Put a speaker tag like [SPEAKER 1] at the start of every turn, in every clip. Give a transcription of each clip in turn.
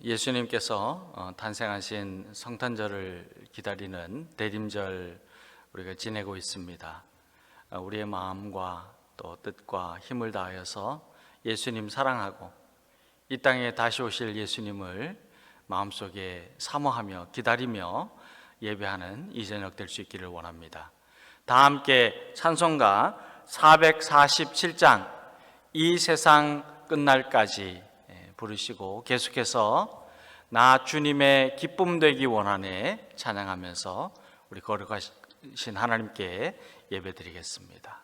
[SPEAKER 1] 예수님께서 탄생하신 성탄절을 기다리는 대림절 우리가 지내고 있습니다. 우리의 마음과 또 뜻과 힘을 다하여서 예수님 사랑하고 이 땅에 다시 오실 예수님을 마음속에 사모하며 기다리며 예배하는 이 저녁 될 수 있기를 원합니다. 다 함께 찬송가 447장 이 세상 끝날까지 부르시고 계속해서 나 주님의 기쁨 되기 원하네 찬양하면서 우리 거룩하신 하나님께 예배드리겠습니다.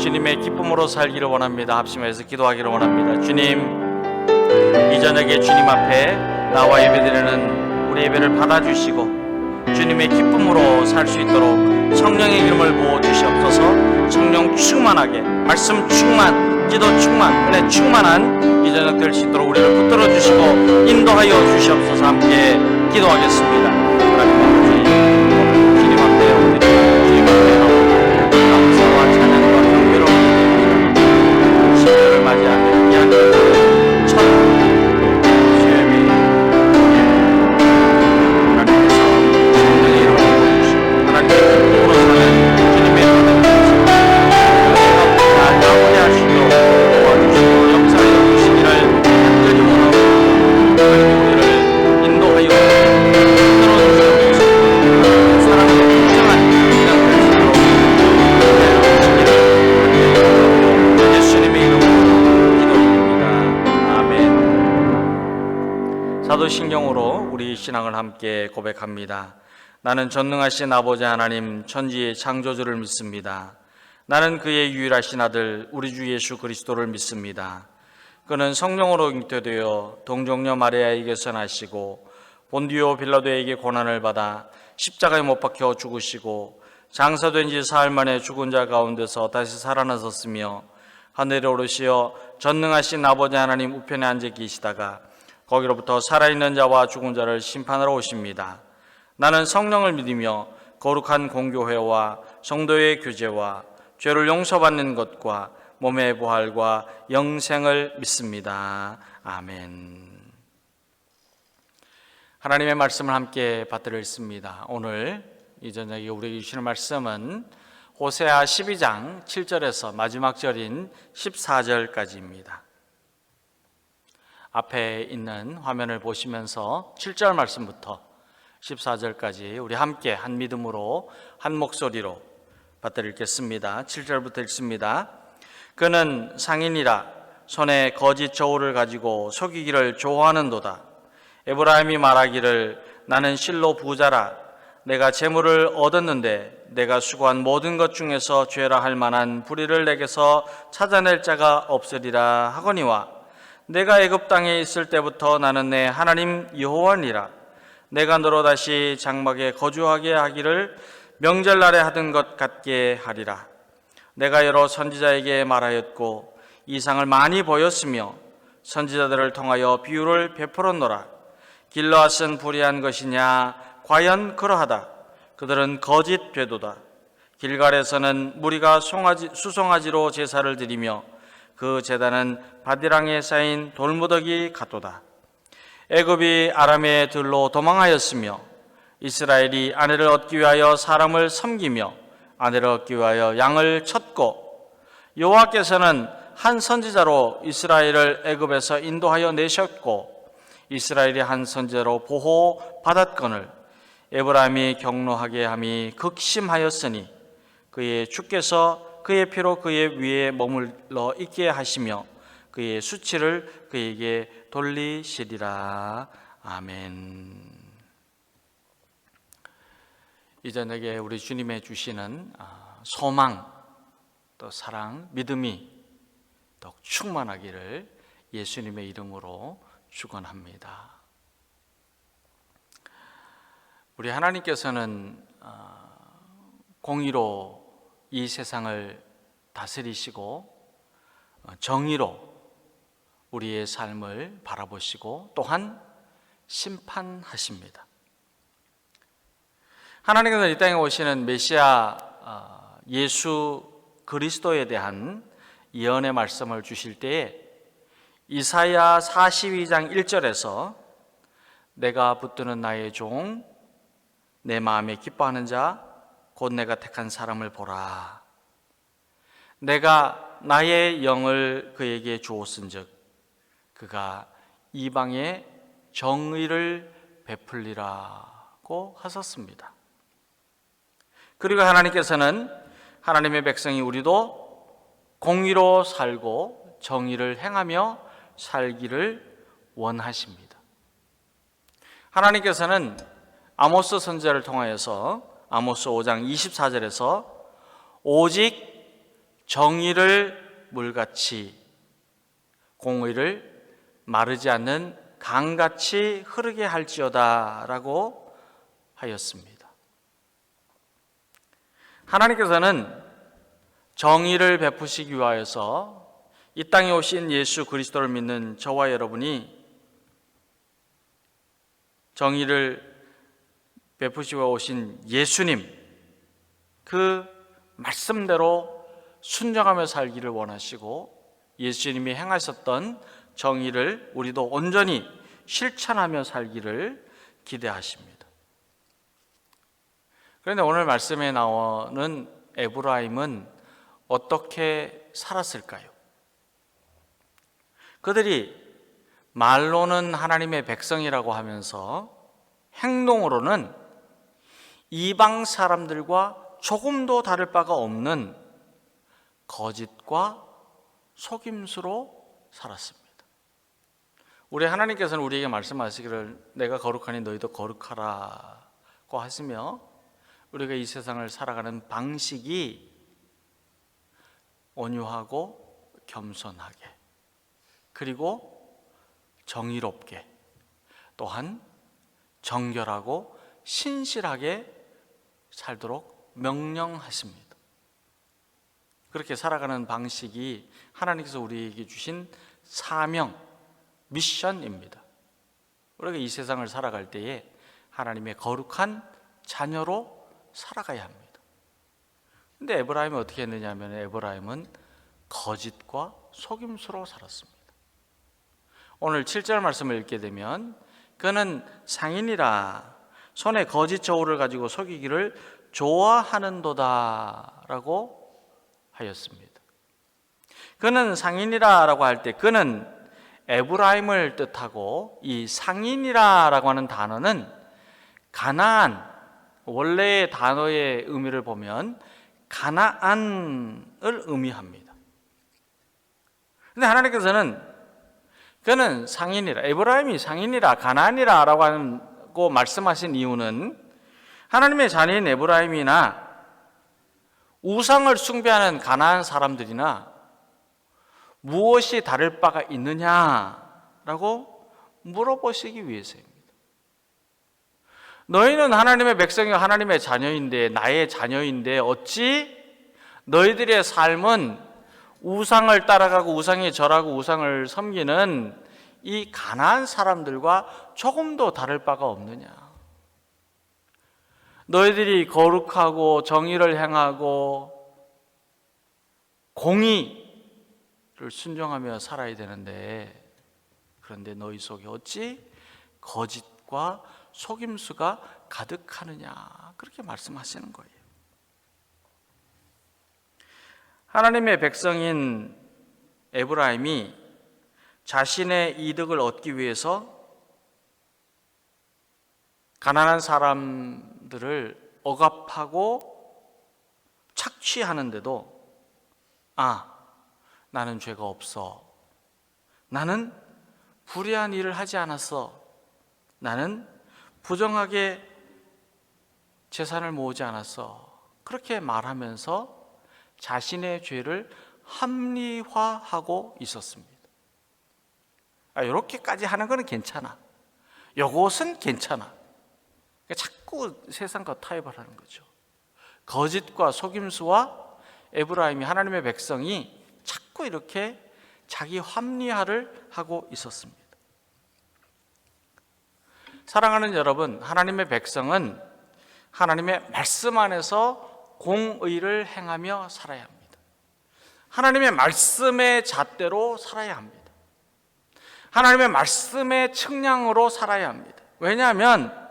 [SPEAKER 1] 주님의 기쁨으로 살기를 원합니다. 합심해서 기도하기를 원합니다. 주님, 이 저녁에 주님 앞에 나와 예배드리는 우리 예배를 받아주시고 주님의 기쁨으로 살 수 있도록 성령의 기름을 부어 주시옵소서. 성령 충만하게, 말씀 충만, 기도 충만, 은혜 충만한 이 저녁 될 수 있도록 우리를 붙들어 주시고 인도하여 주시옵소서. 함께 기도하겠습니다. 하나님 아버지, 오늘 주님 앞에 엎드리고 주님 앞에 나오고 감사와 찬양과 경배로 신년을 맞이하며 귀한 첫 수요일 하나님께서 성령의 이름을 부어주시고 하나님의 기쁨으로 사는 주님의 받은 잘 마무리하시도록 도와주시고 역사하여 주시기를 간절히 원하고 하나님 우리를 인도하여 들어주시옵소서. 사랑의 풍성한 그냥 될 수 있도록 인도하여 주시기를 예수님의 이름으로 기도드립니다. 아멘. 사도신경으로 우리 신앙을 함께 고백합니다. 나는 전능하신 아버지 하나님 천지의 창조주를 믿습니다. 나는 그의 유일하신 아들 우리 주 예수 그리스도를 믿습니다. 그는 성령으로 잉태되어 동정녀 마리아에게서 나시고 본디오 빌라도에게 고난을 받아 십자가에 못 박혀 죽으시고 장사된 지 사흘 만에 죽은 자 가운데서 다시 살아나셨으며 하늘에 오르시어 전능하신 아버지 하나님 우편에 앉아 계시다가 거기로부터 살아있는 자와 죽은 자를 심판하러 오십니다. 나는 성령을 믿으며 거룩한 공교회와 성도의 교제와 죄를 용서받는 것과 몸의 부활과 영생을 믿습니다. 아멘. 하나님의 말씀을 함께 받들어 읽습니다. 오늘 이 저녁에 우리에게 주시는 말씀은 호세아 12장 7절에서 마지막 절인 14절까지입니다. 앞에 있는 화면을 보시면서 7절 말씀부터 14절까지 우리 함께 한 믿음으로 한 목소리로 받들어 읽겠습니다. 7절부터 읽습니다. 그는 상인이라 손에 거짓 저울을 가지고 속이기를 좋아하는도다. 에브라임이 말하기를 나는 실로 부자라 내가 재물을 얻었는데 내가 수고한 모든 것 중에서 죄라 할 만한 불의를 내게서 찾아낼 자가 없으리라 하거니와 내가 애굽 땅에 있을 때부터 나는 내 하나님 여호와니라. 내가 너로 다시 장막에 거주하게 하기를 명절날에 하던 것 같게 하리라. 내가 여러 선지자에게 말하였고 이상을 많이 보였으며 선지자들을 통하여 비유를 베풀었노라. 길르앗은 불의한 것이냐? 과연 그러하다. 그들은 거짓 되도다. 길갈에서는 무리가 수송아지로 제사를 드리며 그 제단은 바디랑에 쌓인 돌무더기 같도다. 애굽이 아람의 들로 도망하였으며 이스라엘이 아내를 얻기 위하여 사람을 섬기며 아내를 얻기 위하여 양을 쳤고 여호와께서는 한 선지자로 이스라엘을 애굽에서 인도하여 내셨고 이스라엘이 한 선지자로 보호받았거늘 에브라임이 경노하게 함이 극심하였으니 그의 주께서 그의 피로 그의 위에 머물러 있게 하시며 그의 수치를 그에게 돌리시리라. 아멘. 이 저녁에 우리 주님의 주시는 소망, 또 사랑, 믿음이 더욱 충만하기를 예수님의 이름으로 축원합니다. 우리 하나님께서는 공의로 이 세상을 다스리시고 정의로 우리의 삶을 바라보시고 또한 심판하십니다. 하나님께서는 이 땅에 오시는 메시아 예수 그리스도에 대한 예언의 말씀을 주실 때에 이사야 42장 1절에서 내가 붙드는 나의 종 내 마음에 기뻐하는 자 곧 내가 택한 사람을 보라. 내가 나의 영을 그에게 주었은즉 그가 이방에 정의를 베풀리라고 하셨습니다. 그리고 하나님께서는 하나님의 백성이 우리도 공의로 살고 정의를 행하며 살기를 원하십니다. 하나님께서는 아모스 선지자를 통하여서 아모스 5장 24절에서 오직 정의를 물같이, 공의를 마르지 않는 강같이 흐르게 할지어다 라고 하였습니다. 하나님께서는 정의를 베푸시기 위하여서 이 땅에 오신 예수 그리스도를 믿는 저와 여러분이 정의를 베푸시고 오신 예수님, 그 말씀대로 순종하며 살기를 원하시고 예수님이 행하셨던 정의를 우리도 온전히 실천하며 살기를 기대하십니다. 그런데 오늘 말씀에 나오는 에브라임은 어떻게 살았을까요? 그들이 말로는 하나님의 백성이라고 하면서 행동으로는 이방 사람들과 조금도 다를 바가 없는 거짓과 속임수로 살았습니다. 우리 하나님께서는 우리에게 말씀하시기를 내가 거룩하니 너희도 거룩하라고 하시며 우리가 이 세상을 살아가는 방식이 온유하고 겸손하게 그리고 정의롭게 또한 정결하고 신실하게 살도록 명령하십니다. 그렇게 살아가는 방식이 하나님께서 우리에게 주신 사명, 미션입니다. 우리가 이 세상을 살아갈 때에 하나님의 거룩한 자녀로 살아가야 합니다. 근데 에브라임이 어떻게 했느냐 하면 에브라임은 거짓과 속임수로 살았습니다. 오늘 7절 말씀을 읽게 되면 그는 상인이라 손에 거짓 저울을 가지고 속이기를 좋아하는도다 라고 하였습니다. 그는 상인이라 라고 할 때 그는 에브라임을 뜻하고 이 상인이라 라고 하는 단어는 가나안, 원래의 단어의 의미를 보면 가나안을 의미합니다. 그런데 하나님께서는 그는 상인이라, 에브라임이 상인이라, 가나안이라 라고 말씀하신 이유는 하나님의 자녀인 에브라임이나 우상을 숭배하는 가나안 사람들이나 무엇이 다를 바가 있느냐라고 물어보시기 위해서입니다. 너희는 하나님의 백성이고 하나님의 자녀인데, 나의 자녀인데 어찌 너희들의 삶은 우상을 따라가고 우상에 절하고 우상을 섬기는 이 가나안 사람들과 조금도 다를 바가 없느냐. 너희들이 거룩하고 정의를 행하고 공의를 순종하며 살아야 되는데 그런데 너희 속에 어찌 거짓과 속임수가 가득하느냐 그렇게 말씀하시는 거예요. 하나님의 백성인 에브라임이 자신의 이득을 얻기 위해서 가난한 사람들을 억압하고 착취하는데도 나는 죄가 없어. 나는 불의한 일을 하지 않았어. 나는 부정하게 재산을 모으지 않았어. 그렇게 말하면서 자신의 죄를 합리화하고 있었습니다. 이렇게까지 하는 거는 괜찮아. 요것은 괜찮아. 자꾸 세상과 타협을 하는 거죠. 거짓과 속임수와 에브라임이 하나님의 백성이 자꾸 이렇게 자기 합리화를 하고 있었습니다. 사랑하는 여러분, 하나님의 백성은 하나님의 말씀 안에서 공의를 행하며 살아야 합니다. 하나님의 말씀의 잣대로 살아야 합니다. 하나님의 말씀의 측량으로 살아야 합니다. 왜냐하면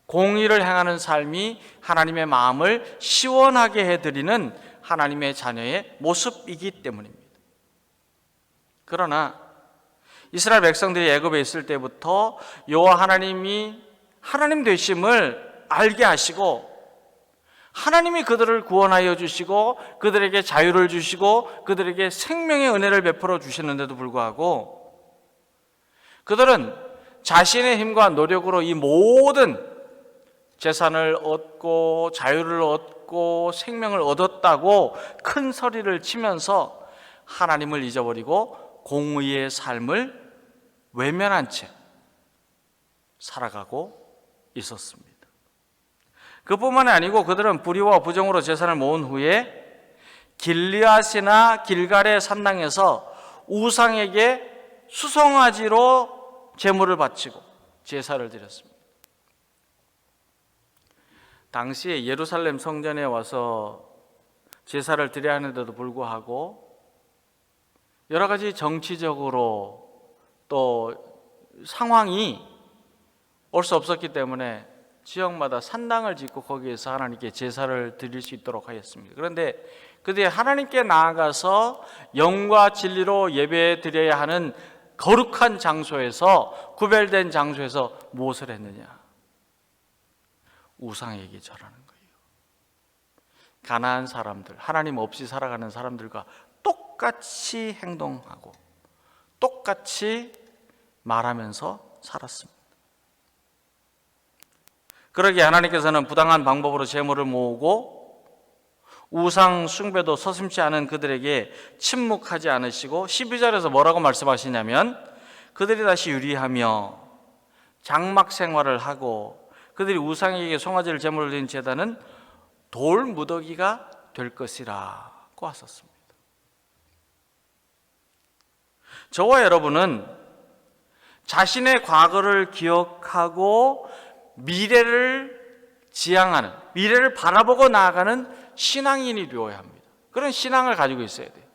[SPEAKER 1] 공의를 행하는 삶이 하나님의 마음을 시원하게 해드리는 하나님의 자녀의 모습이기 때문입니다. 그러나 이스라엘 백성들이 애굽에 있을 때부터 여호와 하나님이 하나님 되심을 알게 하시고 하나님이 그들을 구원하여 주시고 그들에게 자유를 주시고 그들에게 생명의 은혜를 베풀어 주시는데도 불구하고 그들은 자신의 힘과 노력으로 이 모든 재산을 얻고 자유를 얻고 얻고 생명을 얻었다고 큰 소리를 치면서 하나님을 잊어버리고 공의의 삶을 외면한 채 살아가고 있었습니다. 그뿐만이 아니고 그들은 불의와 부정으로 제사를 모은 후에 길르앗이나 길갈의 산당에서 우상에게 수송아지로 제물을 바치고 제사를 드렸습니다. 당시에 예루살렘 성전에 와서 제사를 드려야 하는데도 불구하고 여러 가지 정치적으로 또 상황이 올 수 없었기 때문에 지역마다 산당을 짓고 거기에서 하나님께 제사를 드릴 수 있도록 하였습니다. 그런데 그들이 하나님께 나아가서 영과 진리로 예배 드려야 하는 거룩한 장소에서, 구별된 장소에서 무엇을 했느냐? 우상에게 절하는 거예요. 가나안 사람들, 하나님 없이 살아가는 사람들과 똑같이 행동하고 똑같이 말하면서 살았습니다. 그러기에 하나님께서는 부당한 방법으로 재물을 모으고 우상 숭배도 서슴지 않은 그들에게 침묵하지 않으시고 12절에서 뭐라고 말씀하시냐면 그들이 다시 유리하며 장막 생활을 하고 그들이 우상에게 송아지를 제물로 드린 제단은 돌 무더기가 될 것이라고 하셨습니다. 저와 여러분은 자신의 과거를 기억하고 미래를 지향하는, 미래를 바라보고 나아가는 신앙인이 되어야 합니다. 그런 신앙을 가지고 있어야 돼요.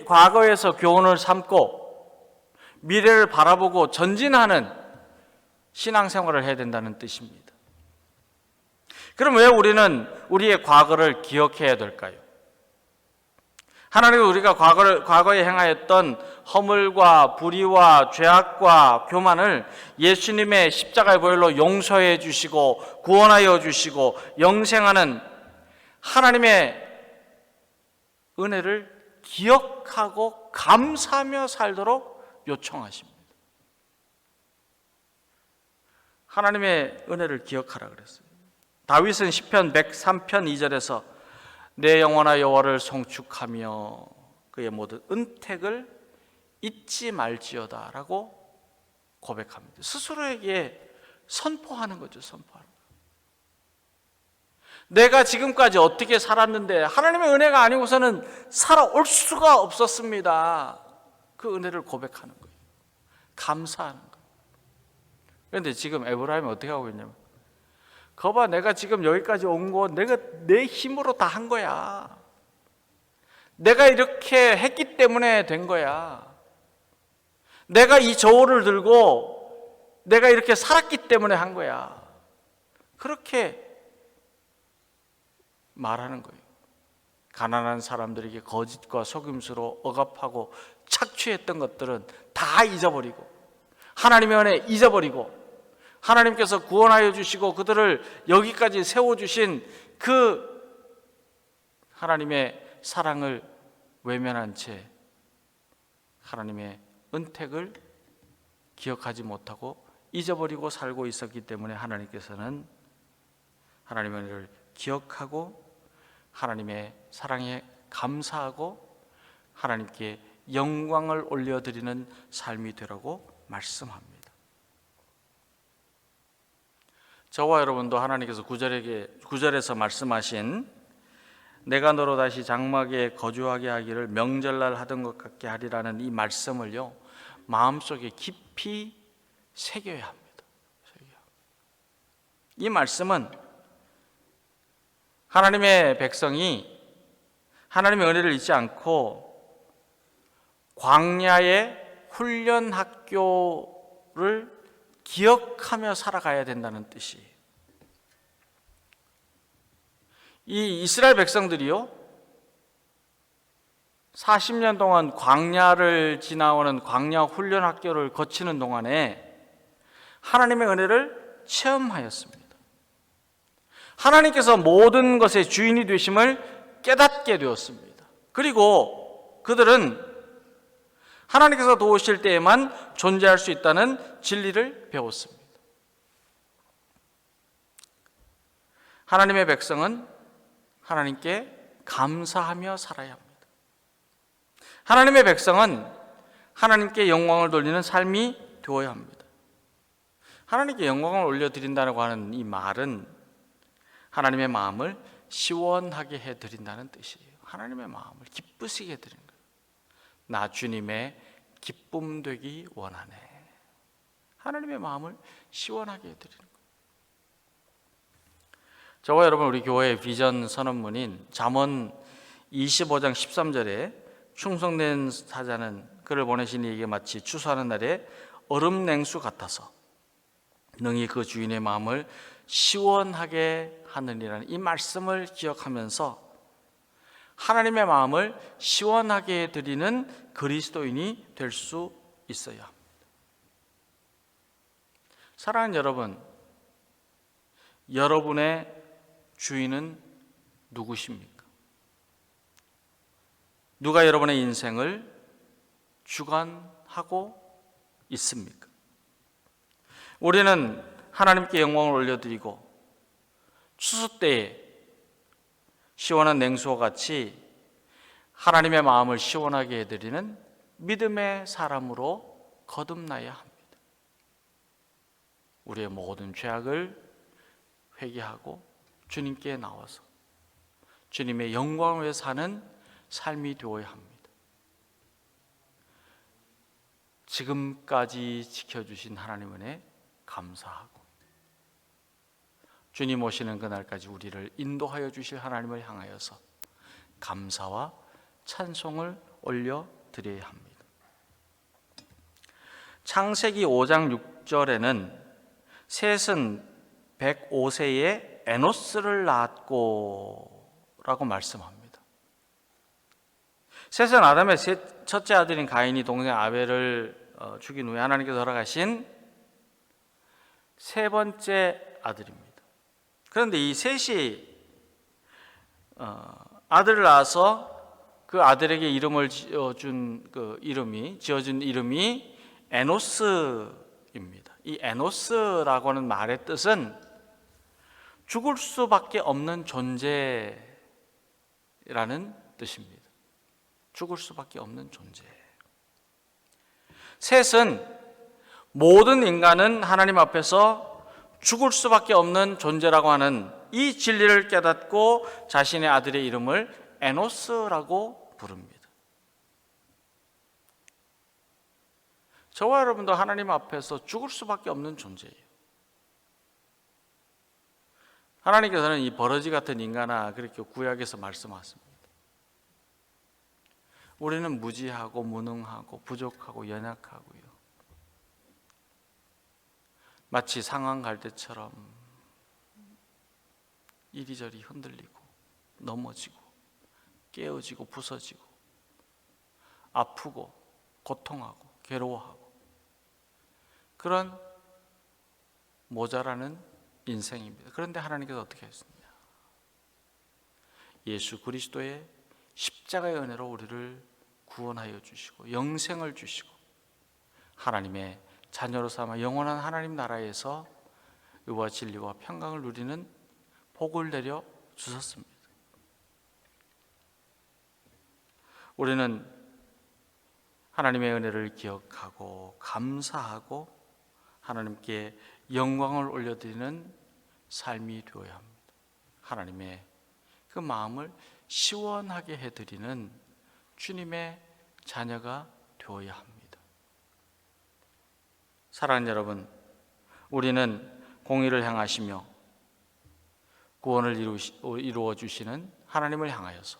[SPEAKER 1] 과거에서 교훈을 삼고 미래를 바라보고 전진하는 신앙생활을 해야 된다는 뜻입니다. 그럼 왜 우리는 우리의 과거를 기억해야 될까요? 하나님은 우리가 과거에 행하였던 허물과 불의와 죄악과 교만을 예수님의 십자가의 보혈로 용서해 주시고 구원하여 주시고 영생하는 하나님의 은혜를 기억하고 감사하며 살도록 요청하십니다. 하나님의 은혜를 기억하라 그랬어요. 다윗은 시편 103편 2절에서 내 영혼아 여호와를 송축하며 그의 모든 은택을 잊지 말지어다 라고 고백합니다. 스스로에게 선포하는 거죠. 선포하는 거. 내가 지금까지 어떻게 살았는데 하나님의 은혜가 아니고서는 살아올 수가 없었습니다. 그 은혜를 고백하는 거예요. 감사하는 거예요. 그런데 지금 에브라임이 어떻게 하고 있냐면 거봐, 내가 지금 여기까지 온 거 내가 내 힘으로 다 한 거야. 내가 이렇게 했기 때문에 된 거야. 내가 이 저울을 들고 내가 이렇게 살았기 때문에 한 거야. 그렇게 말하는 거예요. 가난한 사람들에게 거짓과 속임수로 억압하고 착취했던 것들은 다 잊어버리고 하나님의 은혜 잊어버리고 하나님께서 구원하여 주시고 그들을 여기까지 세워주신 그 하나님의 사랑을 외면한 채 하나님의 은택을 기억하지 못하고 잊어버리고 살고 있었기 때문에 하나님께서는 하나님의 은혜를 기억하고 하나님의 사랑에 감사하고 하나님께 영광을 올려드리는 삶이 되라고 말씀합니다. 저와 여러분도 하나님께서 9절에서 말씀하신 내가 너로 다시 장막에 거주하게 하기를 명절날 하던 것 같게 하리라는 이 말씀을요 마음속에 깊이 새겨야 합니다. 이 말씀은 하나님의 백성이 하나님의 은혜를 잊지 않고 광야의 훈련 학교를 기억하며 살아가야 된다는 뜻이에요. 이 이스라엘 백성들이요 40년 동안 광야를 지나오는 광야 훈련 학교를 거치는 동안에 하나님의 은혜를 체험하였습니다. 하나님께서 모든 것의 주인이 되심을 깨닫게 되었습니다. 그리고 그들은 하나님께서 도우실 때에만 존재할 수 있다는 진리를 배웠습니다. 하나님의 백성은 하나님께 감사하며 살아야 합니다. 하나님의 백성은 하나님께 영광을 돌리는 삶이 되어야 합니다. 하나님께 영광을 올려드린다고 하는 이 말은 하나님의 마음을 시원하게 해드린다는 뜻이에요. 하나님의 마음을 기쁘시게 해드리는 거예요. 나 주님의 기쁨 되기 원하네. 하나님의 마음을 시원하게 해드리는 거예요. 저와 여러분, 우리 교회의 비전 선언문인 잠언 25장 13절에 충성된 사자는 그를 보내신 이에게 마치 추수하는 날에 얼음 냉수 같아서 능히 그 주인의 마음을 시원하게 하느니라는 이 말씀을 기억하면서 하나님의 마음을 시원하게 해드리는 그리스도인이 될 수 있어야 합니다. 사랑하는 여러분, 여러분의 주인은 누구십니까? 누가 여러분의 인생을 주관하고 있습니까? 우리는 하나님께 영광을 올려드리고 추수 때에 시원한 냉수와 같이 하나님의 마음을 시원하게 해드리는 믿음의 사람으로 거듭나야 합니다. 우리의 모든 죄악을 회개하고 주님께 나와서 주님의 영광을 위해 사는 삶이 되어야 합니다. 지금까지 지켜주신 하나님 은혜 감사하고 주님 오시는 그날까지 우리를 인도하여 주실 하나님을 향하여서 감사와 찬송을 올려드려야 합니다. 창세기 5장 6절에는 셋은 105세에 에노스를 낳았고 라고 말씀합니다. 셋은 아담의 첫째 아들인 가인이 동생 아벨을 죽인 후에 하나님께서 허락하신 세 번째 아들입니다. 그런데 이 셋이 아들을 낳아서 그 아들에게 이름을 지어준 이름이 에노스입니다. 이 에노스라고 하는 말의 뜻은 죽을 수밖에 없는 존재라는 뜻입니다. 죽을 수밖에 없는 존재. 셋은 모든 인간은 하나님 앞에서 죽을 수밖에 없는 존재라고 하는 이 진리를 깨닫고 자신의 아들의 이름을 에노스라고 부릅니다. 저와 여러분도 하나님 앞에서 죽을 수밖에 없는 존재예요. 하나님께서는 이 버러지 같은 인간아 그렇게 구약에서 말씀하십니다. 우리는 무지하고 무능하고 부족하고 연약하고요. 마치 상한 갈대처럼 이리저리 흔들리고 넘어지고 깨어지고 부서지고 아프고 고통하고 괴로워하고 그런 모자라는 인생입니다. 그런데 하나님께서 어떻게 했습니까? 예수 그리스도의 십자가의 은혜로 우리를 구원하여 주시고 영생을 주시고 하나님의 자녀로 삼아 영원한 하나님 나라에서 의와 진리와 평강을 누리는 복을 내려 주셨습니다. 우리는 하나님의 은혜를 기억하고 감사하고 하나님께 영광을 올려드리는 삶이 되어야 합니다. 하나님의 그 마음을 시원하게 해드리는 주님의 자녀가 되어야 합니다. 사랑하는 여러분, 우리는 공의를 향하시며 구원을 이루어 주시는 하나님을 향하여서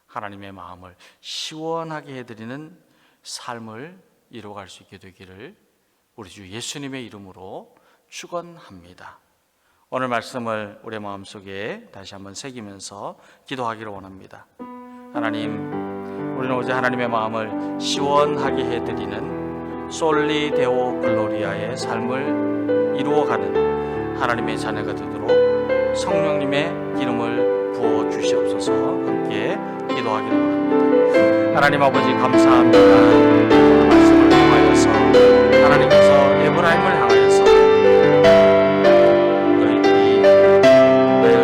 [SPEAKER 1] 하나님의 마음을 시원하게 해드리는 삶을 이루어갈 수 있게 되기를 우리 주 예수님의 이름으로 축원합니다. 오늘 말씀을 우리의 마음속에 다시 한번 새기면서 기도하기를 원합니다. 하나님, 우리는 오직 하나님의 마음을 시원하게 해드리는 솔리 데오 글로리아의 삶을 이루어가는 하나님의 자녀가 되도록 성령님의 기름을 부어 주시옵소서. 함께 기도하기를 원합니다. 하나님 아버지 감사합니다. 오늘 말씀을 통하여서 하나님께서 에브라임을 향하여서 너희들이 너희가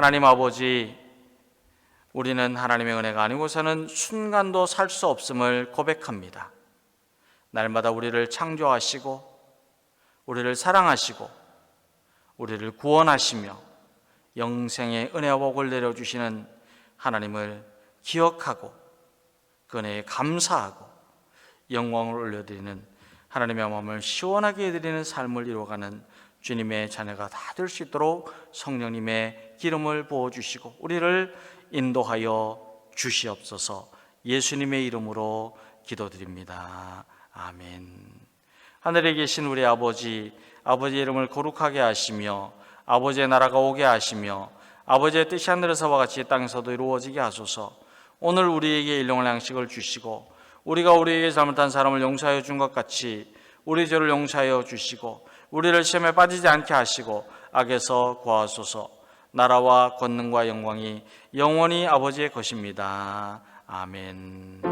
[SPEAKER 1] 하나님 아버지, 우리는 하나님의 은혜가 아니고서는 순간도 살 수 없음을 고백합니다. 날마다 우리를 창조하시고 우리를 사랑하시고 우리를 구원하시며 영생의 은혜와 복을 내려주시는 하나님을 기억하고 그 은혜에 감사하고 영광을 올려드리는 하나님의 마음을 시원하게 해드리는 삶을 이루어가는 주님의 자녀가 다 될 수 있도록 성령님의 기름을 부어주시고 우리를 인도하여 주시옵소서. 예수님의 이름으로 기도드립니다. 아멘. 하늘에 계신 우리 아버지, 아버지의 이름을 거룩하게 하시며 아버지의 나라가 오게 하시며 아버지의 뜻이 하늘에서와 같이 땅에서도 이루어지게 하소서. 오늘 우리에게 일용할 양식을 주시고 우리가 우리에게 잘못한 사람을 용서하여 준 것 같이 우리 죄를 용서하여 주시고 우리를 시험에 빠지지 않게 하시고 악에서 구하소서. 나라와 권능과 영광이 영원히 아버지의 것입니다. 아멘.